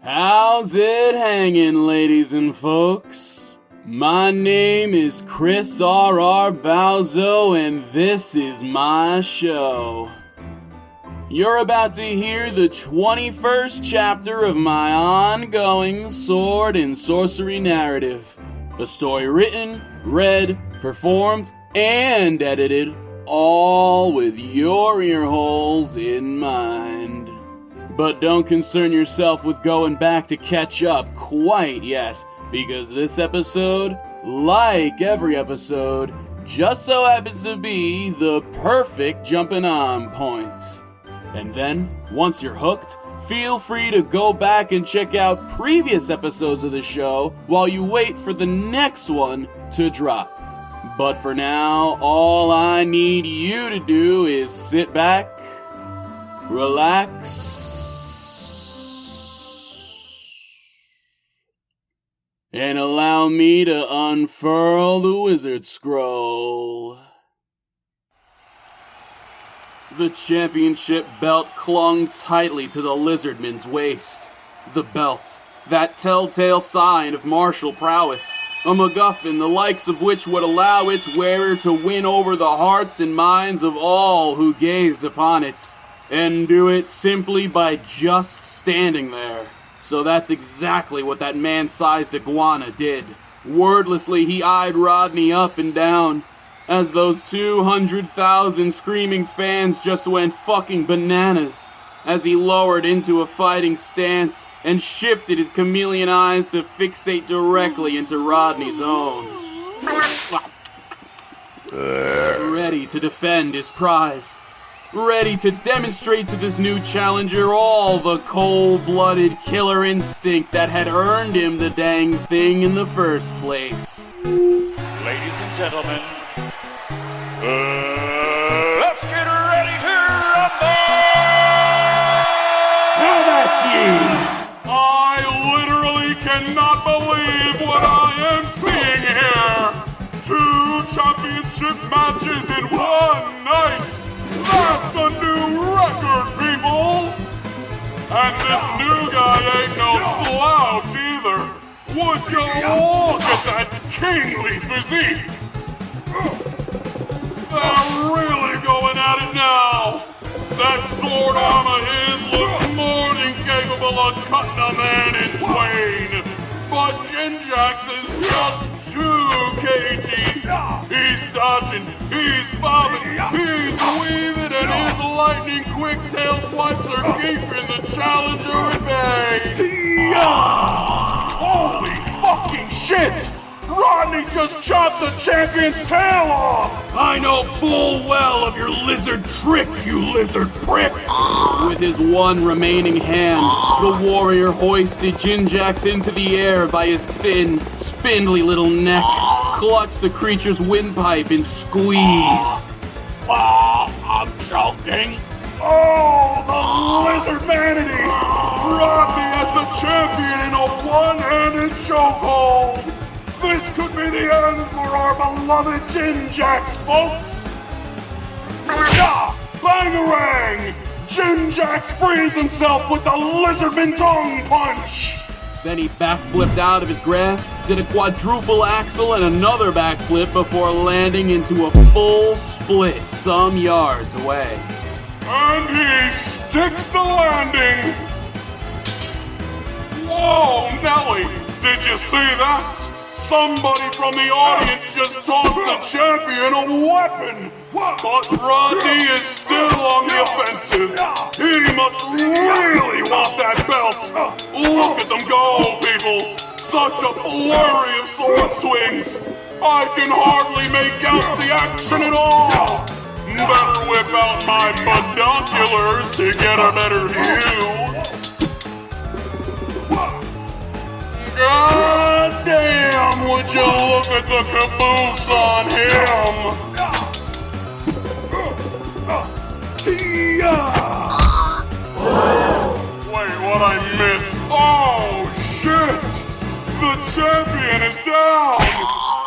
How's it hanging, ladies and folks? My name is Chris R.R. Balzo, and this is my show. You're about to hear the 21st chapter of my ongoing sword and sorcery narrative. A story written, read, performed, and edited, all with your ear holes in mind. But don't concern yourself with going back to catch up quite yet, because this episode, like every episode, just so happens to be the perfect jumping on point. And then, once you're hooked, feel free to go back and check out previous episodes of the show while you wait for the next one to drop. But for now, all I need you to do is sit back, relax, and allow me to unfurl the wizard scroll. The championship belt clung tightly to the Lizardman's waist. The belt, that telltale sign of martial prowess, a MacGuffin the likes of which would allow its wearer to win over the hearts and minds of all who gazed upon it, and do it simply by just standing there. So that's exactly what that man-sized iguana did. Wordlessly, he eyed Rah'd'ny up and down, as those 200,000 screaming fans just went fucking bananas, as he lowered into a fighting stance and shifted his chameleon eyes to fixate directly into Rah'dny's own. Ready to defend his prize. Ready to demonstrate to this new challenger all the cold-blooded killer instinct that had earned him the dang thing in the first place. Ladies and gentlemen, let's get ready to rumble! How about you? I literally cannot believe what I am seeing here! 2 championship matches in one night! That's a new record, people! And this new guy ain't no slouch either. Would you look at that kingly physique? They're really going at it now. That sword arm of his looks more than capable of cutting a man in twain. But Jinjax is just too cagey. He's dodging, he's bobbing, he's weaving, and his lightning quick tail swipes are keeping the challenger at bay. Holy fucking shit! Rah'd'ny just chopped the champion's tail off! I know full well of your lizard tricks, you lizard prick! With his one remaining hand, the warrior hoisted Jinjax into the air by his thin, spindly little neck, clutched the creature's windpipe, and squeezed. I'm choking. Oh, the Lizardmanity! Rah'dny as the champion in a one-handed chokehold! This could be the end for our beloved Jinjax, folks! Bangarang! Jinjax frees himself with the Lizardman tongue punch! Then he backflipped out of his grasp, did a quadruple axel and another backflip before landing into a full split some yards away. And he sticks the landing! Whoa, Nelly! Did you see that? Somebody from the audience just tossed the champion a weapon! But Rah'dny is still on the offensive! He must really want that belt! Look at them go, people! Such a flurry of sword swings! I can hardly make out the action at all! Better whip out my binoculars to get a better view! God damn, would you look at the caboose on him? Wait, what I missed? Oh, shit! The champion is down!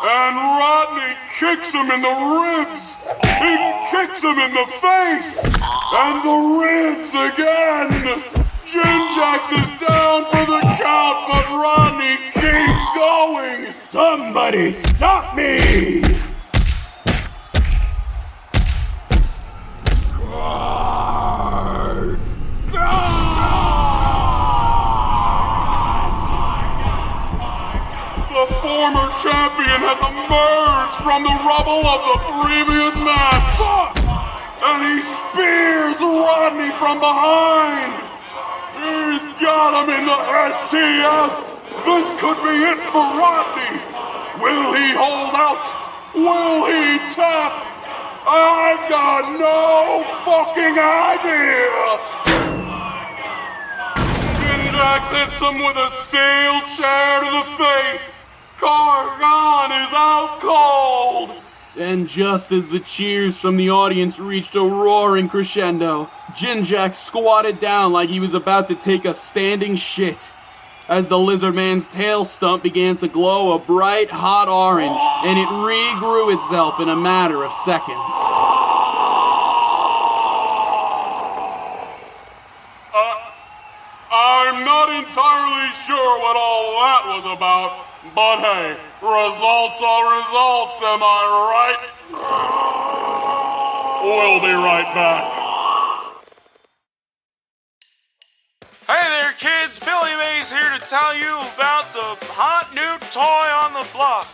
And Rah'dny kicks him in the ribs! He kicks him in the face! And the ribs again! Jinjax is down for the Somebody stop me! The former champion has emerged from the rubble of the previous match. And he spears Rah'd'ny from behind. He's got him in the STF. This could be it for Rah'd'ny. Will he hold out? Will he tap? I've got no fucking idea. Jinjax hits him with a steel chair to the face. Cargon is out cold. And just as the cheers from the audience reached a roaring crescendo, Jinjax squatted down like he was about to take a standing shit. As the Lizardman's tail stump began to glow a bright, hot orange, and it regrew itself in a matter of seconds. I'm not entirely sure what all that was about, but hey, results are results, am I right? We'll be right back. Hey there, kids! Billy Mays here to tell you about the hot new toy on the block.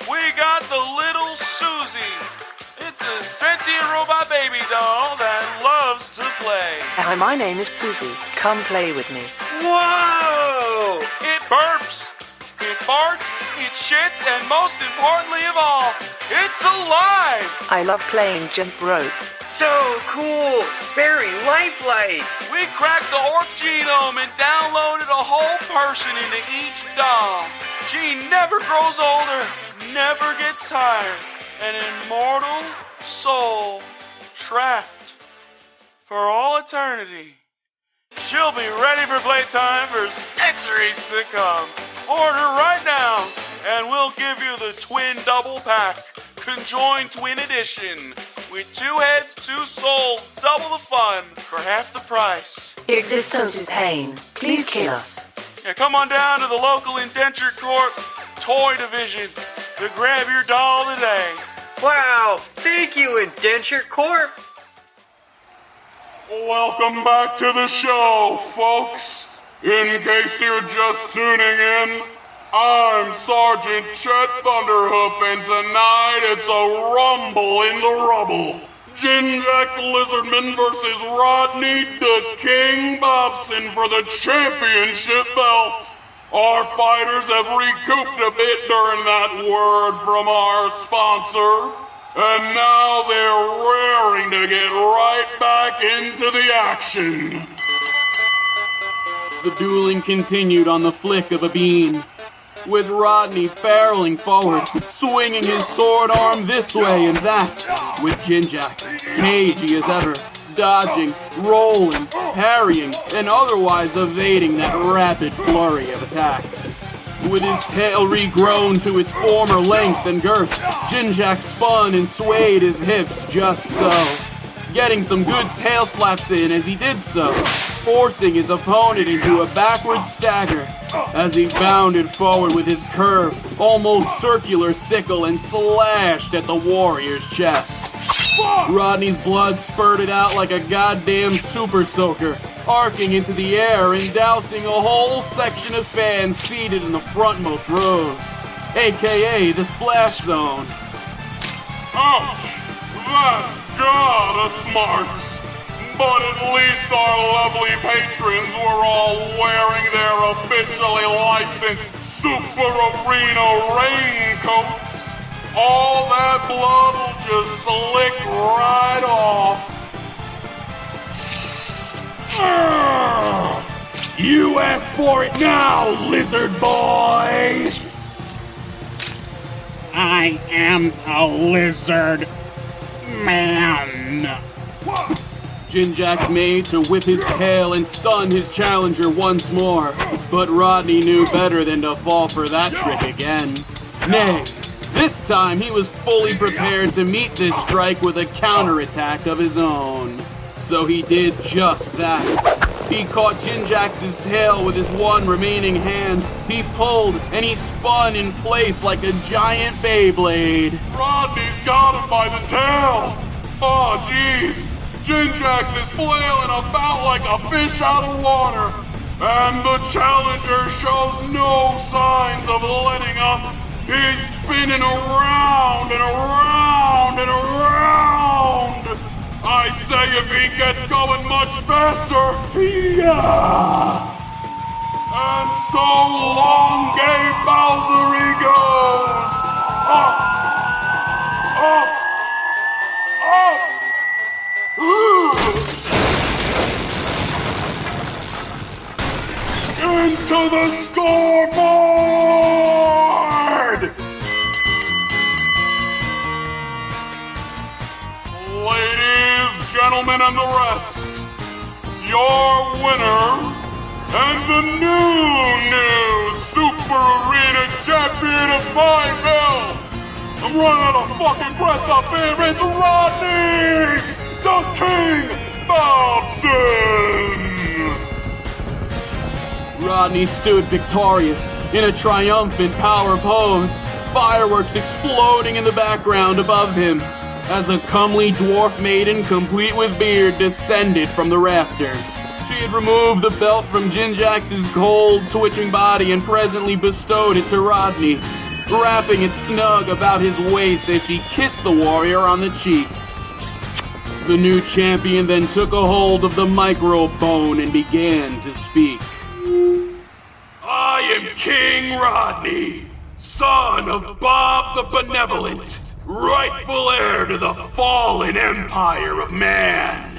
We got the little Susie. It's a sentient robot baby doll that loves to play. Hi, my name is Susie. Come play with me. Whoa! It burps, it farts, it shits, and most importantly of all, it's alive! I love playing jump rope. So cool! Very lifelike! We cracked the orc genome and downloaded a whole person into each doll. She never grows older, never gets tired. An immortal soul trapped for all eternity. She'll be ready for playtime for centuries to come. Order right now, and we'll give you the twin double pack, conjoined twin edition, with 2 heads, 2 souls, double the fun for half the price. Existence is pain. Please kill us. Yeah, come on down to the local Indenture Corp toy division to grab your doll today. Wow! Thank you, Indenture Corp! Welcome back to the show, folks. In case you're just tuning in, I'm Sergeant Chet Thunderhoof, and tonight it's a rumble in the rubble. Jinjax Lizardman versus Rah'd'ny the King Bobson for the championship belt. Our fighters have recouped a bit during that word from our sponsor, and now they're raring to get right back into the action. The dueling continued on the flick of a beam, with Rah'd'ny barreling forward, swinging his sword arm this way and that, with Jinjax, cagey as ever, dodging, rolling, parrying, and otherwise evading that rapid flurry of attacks. With his tail regrown to its former length and girth, Jinjax spun and swayed his hips just so, getting some good tail slaps in as he did so, forcing his opponent into a backward stagger as he bounded forward with his curved, almost circular sickle and slashed at the warrior's chest. Rah'dny's blood spurted out like a goddamn super soaker, arcing into the air and dousing a whole section of fans seated in the frontmost rows, aka the splash zone. Ouch! That's gotta smarts! But at least our lovely patrons were all wearing their officially licensed Super Arena raincoats. All that blood will just slick right off. You asked for it now, lizard boy! I am a lizard man. Jinjax made to whip his tail and stun his challenger once more, but Rah'dny knew better than to fall for that trick again. Nay, this time he was fully prepared to meet this strike with a counterattack of his own. So he did just that. He caught Jinjax's tail with his one remaining hand. He pulled, and he spun in place like a giant Beyblade. Rah'dny's got him by the tail. Oh, jeez. Jinjax is flailing about like a fish out of water. And the challenger shows no signs of letting up. He's spinning around and around and around. I say if he gets going much faster, yeah! And so long game Bowser he goes! Up! Up! Up! Into the scoreboard! Ladies, gentlemen, and the rest, your winner and the new Super Arena Champion of Pineville. I'm running out of fucking breath up here. It's Rah'dny, the King Bowser. Rah'dny stood victorious in a triumphant power pose, fireworks exploding in the background above him, as a comely dwarf maiden complete with beard descended from the rafters. She had removed the belt from Jinjax's cold, twitching body and presently bestowed it to Rah'dny, wrapping it snug about his waist as she kissed the warrior on the cheek. The new champion then took a hold of the microphone and began to speak. I am King Rah'dny, son of Bob the Benevolent, rightful heir to the fallen empire of man.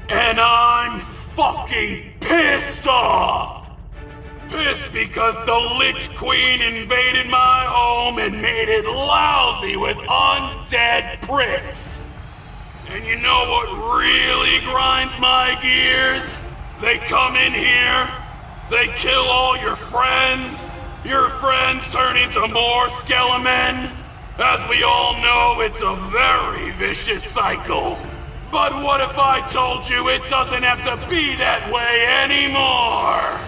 And I'm fucking pissed off. Pissed because the Lich Queen invaded my home and made it lousy with undead pricks. And you know what really grinds my gears? They come in here, they kill all your friends turn into more Skelemen. As we all know, it's a very vicious cycle. But what if I told you it doesn't have to be that way anymore?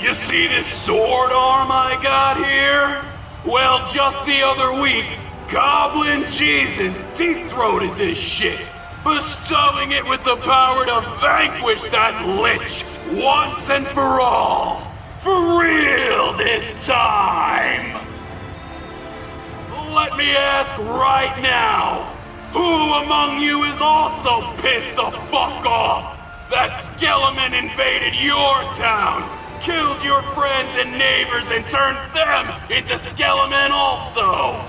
You see this sword arm I got here? Well, just the other week, Goblin Jesus deep-throated this shit, bestowing it with the power to vanquish that Lich once and for all. For real this time. Let me ask right now, who among you is also pissed the fuck off that Skelemen invaded your town, killed your friends and neighbors and turned them into Skelemen also?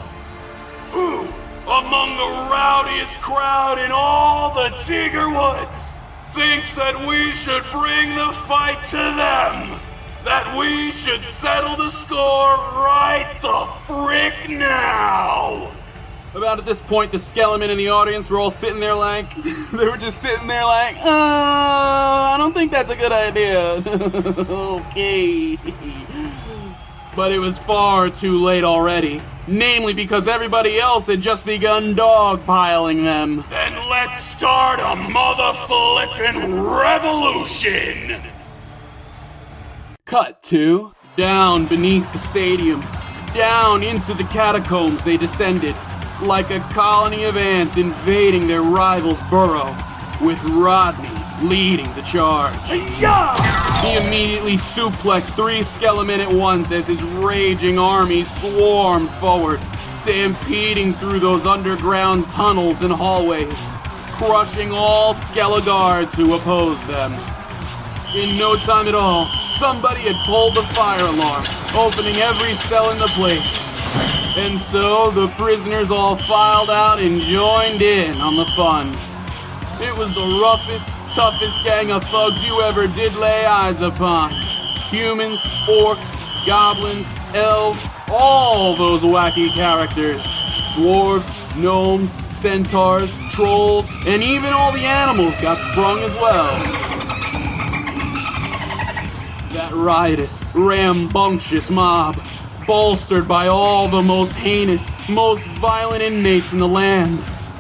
Who among the rowdiest crowd in all the Tiger Woods thinks that we should bring the fight to them? That we should settle the score right the frick now! About at this point, the Skelemen in the audience were all sitting there like, they were just sitting there like, I don't think that's a good idea. Okay. But it was far too late already. Namely because everybody else had just begun dogpiling them. Then let's start a mother-flippin' revolution! Cut to down beneath the stadium. Down into the catacombs they descended, like a colony of ants invading their rival's burrow, with Rah'dny leading the charge. He immediately suplexed 3 Skelemen at once as his raging army swarmed forward, stampeding through those underground tunnels and hallways, crushing all Skeleguards who opposed them. In no time at all, somebody had pulled the fire alarm, opening every cell in the place. And so the prisoners all filed out and joined in on the fun. It was the roughest, toughest gang of thugs you ever did lay eyes upon. Humans, orcs, goblins, elves, all those wacky characters. Dwarves, gnomes, centaurs, trolls, and even all the animals got sprung as well. That riotous, rambunctious mob, bolstered by all the most heinous, most violent inmates in the land,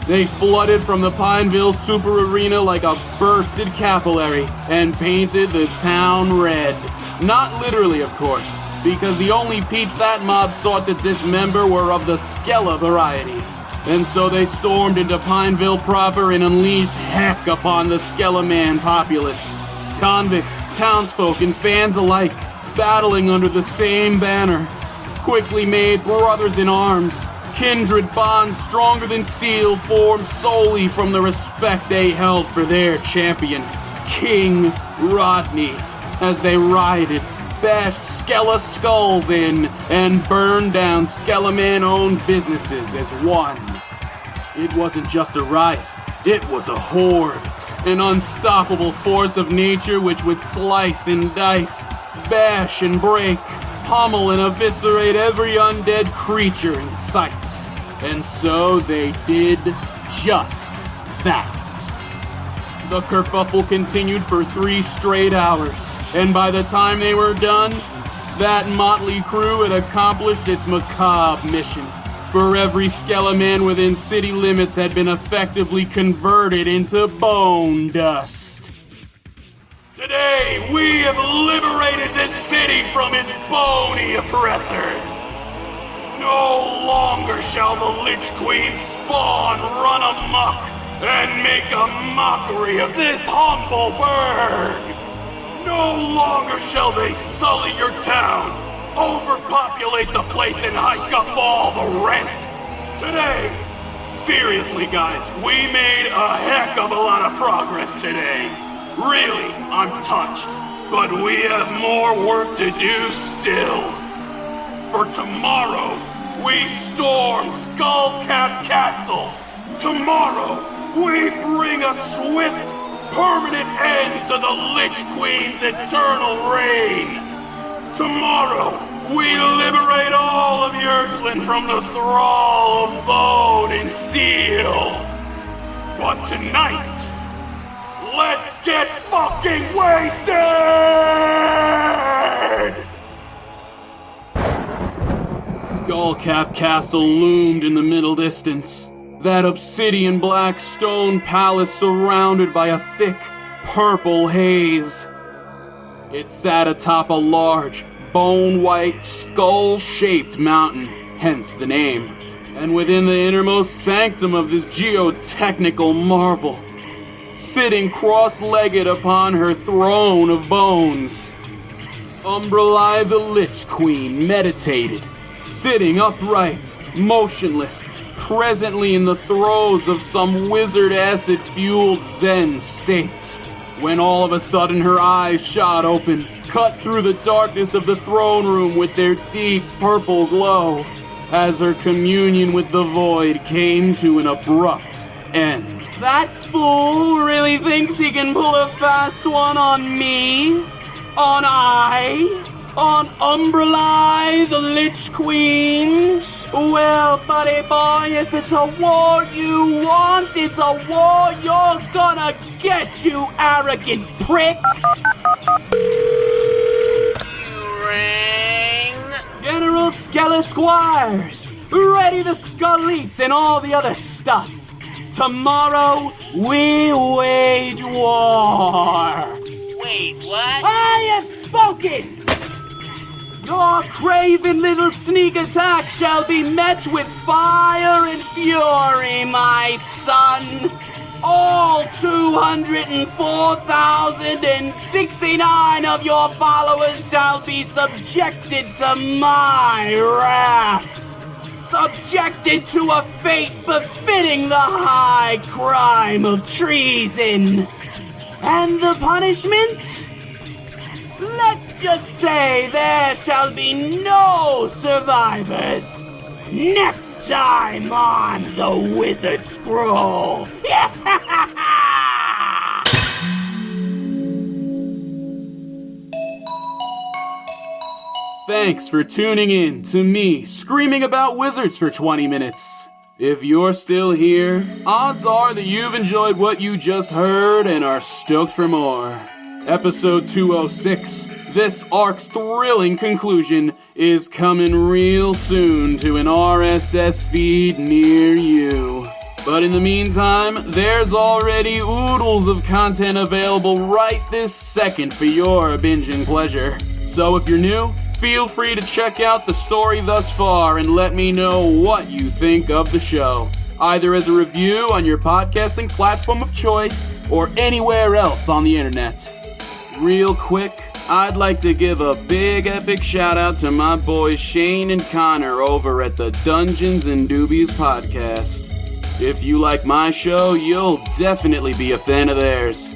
They flooded from the Pineville Super Arena like a bursted capillary and painted the town red. Not literally, of course, because the only peeps that mob sought to dismember were of the Skella variety. And so they stormed into Pineville proper and unleashed heck upon the Skella-Man populace. Convicts, townsfolk, and fans alike, battling under the same banner. Quickly made brothers in arms, kindred bonds stronger than steel formed solely from the respect they held for their champion, King Rah'd'ny, as they rioted, bashed Skella skulls in, and burned down Skella-Man-owned businesses as one. It wasn't just a riot, it was a horde, an unstoppable force of nature which would slice and dice, bash and break, pummel and eviscerate every undead creature in sight. And so they did just that. The kerfuffle continued for 3 straight hours, and by the time they were done, that motley crew had accomplished its macabre mission. For every Skella-Man within city limits had been effectively converted into bone dust. Today, we have liberated this city from its bony oppressors. No longer shall the Lich Queen spawn run amok and make a mockery of this humble burg. No longer shall they sully your town, overpopulate the place, and hike up all the rent. Today, seriously guys, we made a heck of a lot of progress today. Really, I'm touched, but we have more work to do still. For tomorrow, we storm Skullcap Castle. Tomorrow, we bring a swift, permanent end to the Lich Queen's eternal reign. Tomorrow, we liberate all of Yerkland from the thrall of bone and steel. But tonight, let's get fucking wasted! Skullcap Castle loomed in the middle distance. That obsidian black stone palace surrounded by a thick, purple haze. It sat atop a large, bone-white, skull-shaped mountain, hence the name. And within the innermost sanctum of this geotechnical marvel, sitting cross-legged upon her throne of bones, Rah'd'ny the Lich Queen meditated, sitting upright, motionless, presently in the throes of some wizard acid-fueled Zen state, when all of a sudden her eyes shot open, cut through the darkness of the throne room with their deep purple glow, as her communion with the void came to an abrupt end. That fool really thinks he can pull a fast one on me? On Rah'd'ny the Lich Queen? Well, buddy boy, if it's a war you want, it's a war you're gonna get, you arrogant prick! You rang? General Skella Squires, ready to skull eats and all the other stuff. Tomorrow, we wage war. Wait, what? I have spoken! Your craven little sneak attack shall be met with fire and fury, my son. All 204,069 of your followers shall be subjected to my wrath. Subjected to a fate befitting the high crime of treason. And the punishment? Let's just say there shall be no survivors. Next time on the Wizard Scroll. Thanks for tuning in to me screaming about wizards for 20 minutes. If you're still here, odds are that you've enjoyed what you just heard and are stoked for more. Episode 206, this arc's thrilling conclusion, is coming real soon to an RSS feed near you. But in the meantime, there's already oodles of content available right this second for your binging pleasure. So if you're new, feel free to check out the story thus far and let me know what you think of the show, either as a review on your podcasting platform of choice or anywhere else on the internet. Real quick, I'd like to give a big epic shout out to my boys Shane and Connor over at the Dungeons and Doobies podcast. If you like my show, you'll definitely be a fan of theirs.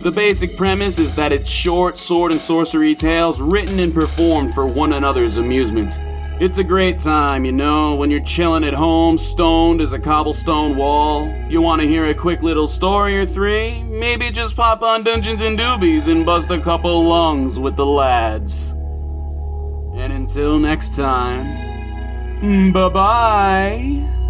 The basic premise is that it's short sword and sorcery tales written and performed for one another's amusement. It's a great time, you know, when you're chilling at home, stoned as a cobblestone wall. You want to hear a quick little story or three? Maybe just pop on Dungeons and Doobies and bust a couple lungs with the lads. And until next time, bye-bye.